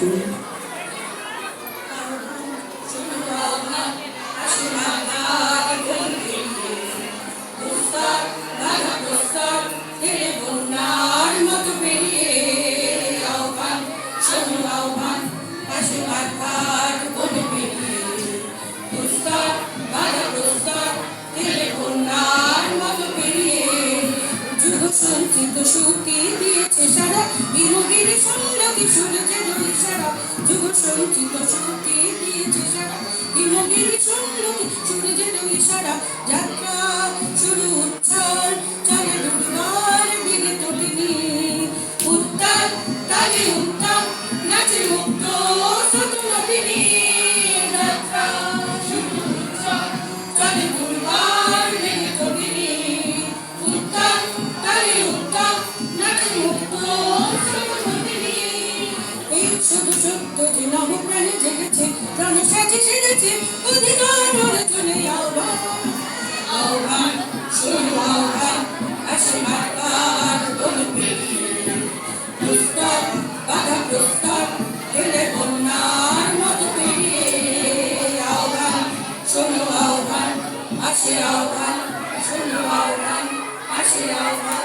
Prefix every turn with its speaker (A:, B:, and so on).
A: শুনি।
B: সঞ্চিত শক্তি দিয়েছে সারা বিরোগীর সন্ন্যাসী সূর্যের ইশারা। যুগ সঞ্চিত শক্তি দিয়েছে সারা বিরোগীর সন্ন্যাসী সূর্যের ইশারা। যাত্রা শুরু উচ্ছল চলে দুর্বার বিগত তিনি উত্তাপ তালে উত্তাপ নাচে মুক্ত সতনা তিনি। যাত্রা শুরু উচ্ছল চলে দুর্বার বিগত তিনি উত্তাপ তালে উত্তাপ নাচে মুক্ত সতনা তিনি। এই শুধু সত্য যে নব প্রাণে জেগেছে প্রাণ সাজে সেরেছে অধিকার অর্জনে আহ্বান আহ্বান শুরু আহ্বান আসে মাতার বলবে প্রস্তাব বাধা প্রস্তাব হেলে বন্যার মতো পেরিয়ে আহ্বান শোনো আহ্বান আসে আহ্বান শোনো আহ্বান আসে আহ্বান।